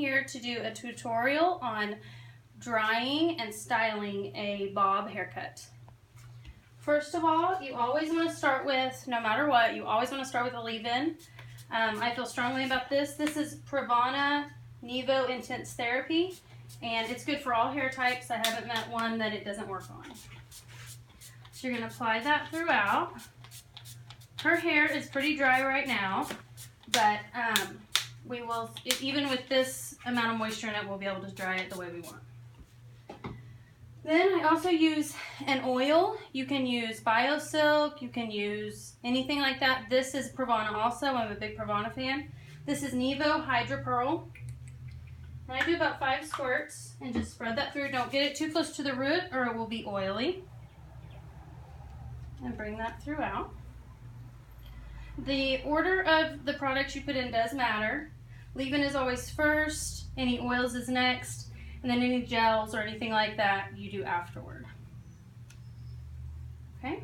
here to do a tutorial on drying and styling a bob haircut. First of all, you always want to start with, no matter what, you always want to start with a leave-in. I feel strongly about this. This is Pravana Nevo Intense Therapy, and it's good for all hair types. I haven't met one that it doesn't work on. So you're going to apply that throughout. Her hair is pretty dry right now, but we will, even with this amount of moisture in it, we'll be able to dry it the way we want. Then I also use an oil. You can use BioSilk, you can use anything like that. This is Pravana also. I'm a big Pravana fan. This is Nevo Hydra Pearl. And I do about 5 squirts and just spread that through. Don't get it too close to the root or it will be oily. And bring that throughout. The order of the products you put in does matter. Leave-in is always first, any oils is next, and then any gels or anything like that you do afterward. Okay?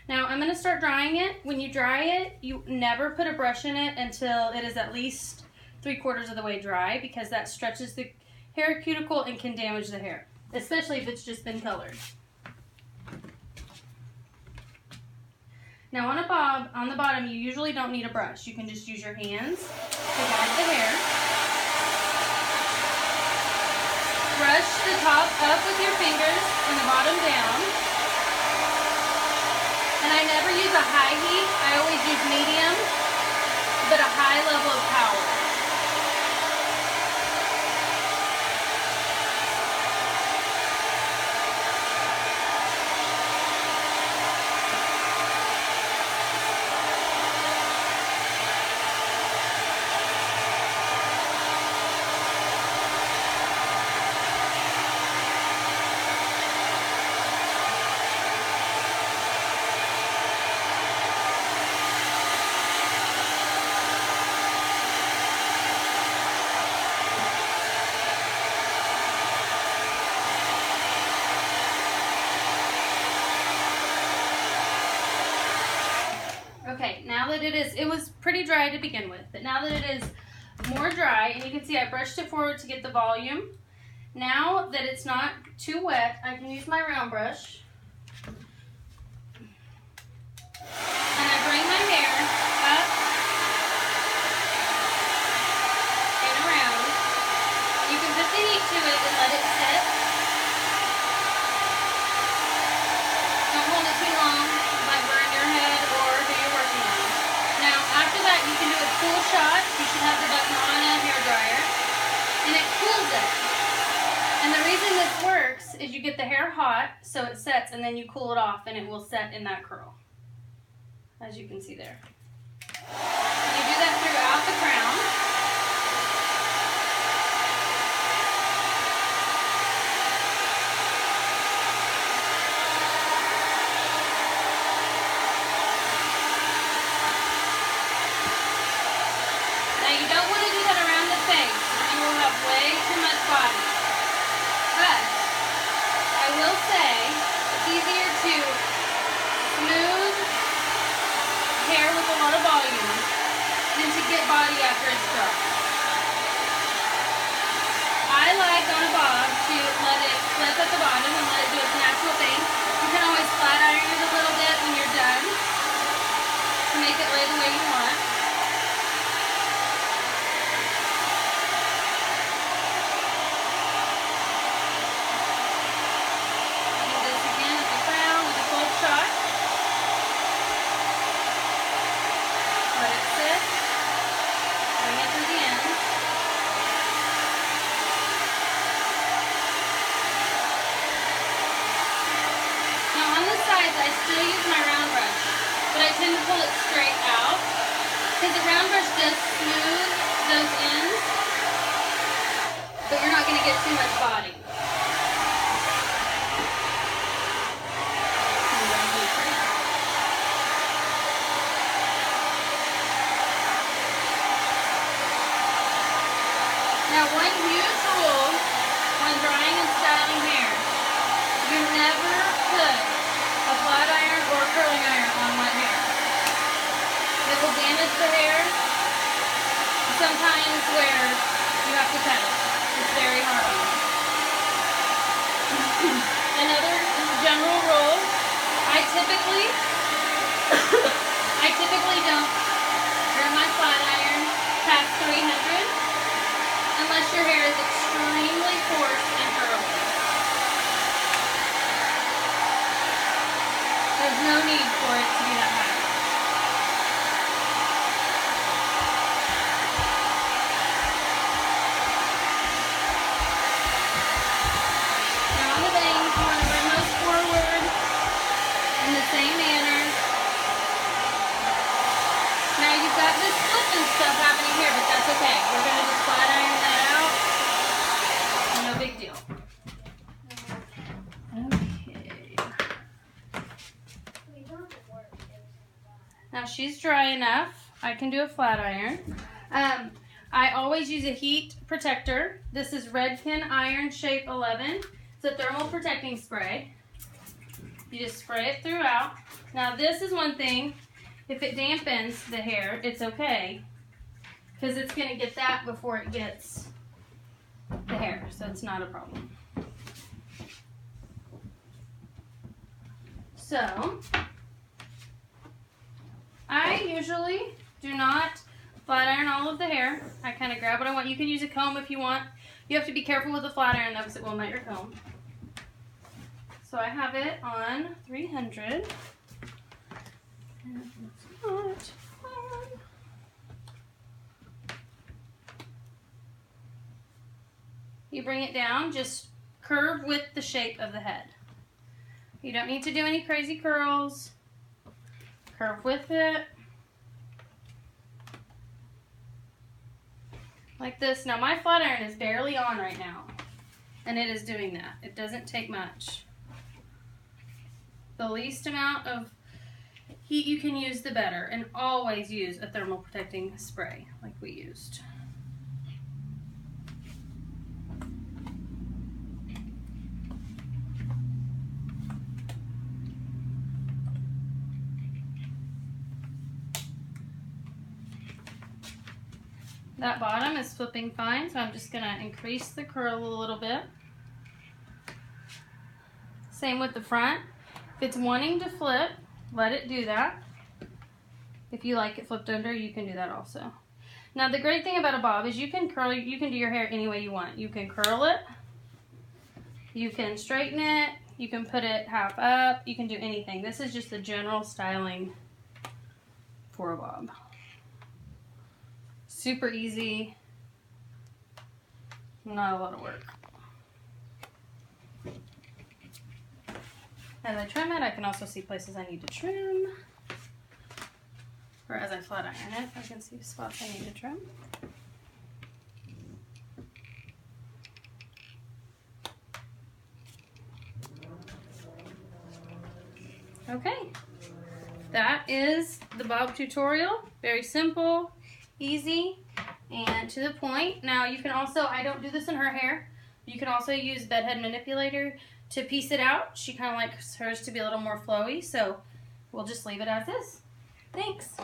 Now I'm going to start drying it. When you dry it, you never put a brush in it until it is at least 3/4 of the way dry, because that stretches the hair cuticle and can damage the hair, especially if it's just been colored. Now on a bob, on the bottom, you usually don't need a brush. You can just use your hands to guide the hair. Brush the top up with your fingers and the bottom down. And I never use a high heat. I always use medium, but a high level of power. Okay, now that it was pretty dry to begin with, but now that it is more dry, and you can see I brushed it forward to get the volume. Now that it's not too wet, I can use my round brush. And I bring my hair up and around. You can put the heat to it and let it sit. Don't hold it too long, it might burn your head or who you're working on. Now after that you can do a cool shot. You should have the button on a hair dryer, and it cools it. And the reason this works is you get the hair hot so it sets, and then you cool it off and it will set in that curl, as you can see there. And you do that throughout the crown. Now you don't want to do that around the face, or you will have way too much body. But I will say it's easier to smooth hair with a lot of volume than to get body after it's dry. I like on a bob to let it flip at the bottom and let it do its natural thing. You can always flat iron it a little bit when you're done to make it lay the way you want. Do this again at the crown with a cold shot. Let it sit. Bring it to the end. Now on the sides, I still use my round brush, but I tend to pull it straight out because the round brush does smooth those ends, but you're not going to get too much body. Now one huge rule when drying and styling hair, you never put a flat iron or a curling iron on wet hair. It will damage the hair, sometimes where you have to cut. typically don't wear my flat iron past 300 unless your hair is extremely coarse and curly. There's no need for it to be that high. Now on the bangs, you want to bring those forward in the same manner. Now you've got this flipping stuff happening here, but that's okay. We're going to just flat iron that out. No big deal. Now she's dry enough. I can do a flat iron. I always use a heat protector. This is Redken Iron Shape 11. It's a thermal protecting spray. You just spray it throughout. Now this is one thing. If it dampens the hair, it's okay. Because it's going to get that before it gets the hair. So it's not a problem. So I usually do not flat iron all of the hair. I kind of grab what I want. You can use a comb if you want. You have to be careful with the flat iron though because it will melt your comb. So I have it on 300. And it's not on. You bring it down, just curve with the shape of the head. You don't need to do any crazy curls. Curve with it. Like this. Now my flat iron is barely on right now. And it is doing that. It doesn't take much. The least amount of heat you can use, the better. And always use a thermal protecting spray like we used. That bottom is flipping fine, so I'm just going to increase the curl a little bit. Same with the front. If it's wanting to flip, let it do that. If you like it flipped under, you can do that also. Now the great thing about a bob is you can curl, you can do your hair any way you want. You can curl it, you can straighten it, you can put it half up, you can do anything. This is just the general styling for a bob. Super easy, not a lot of work. As I trim it, I can also see places I need to trim. Or as I flat iron it, I can see spots I need to trim. Okay, that is the bob tutorial. Very simple, easy, and to the point. Now you can also, I don't do this in her hair, you can also use bedhead manipulator to piece it out. She kind of likes hers to be a little more flowy, so we'll just leave it as is. Thanks.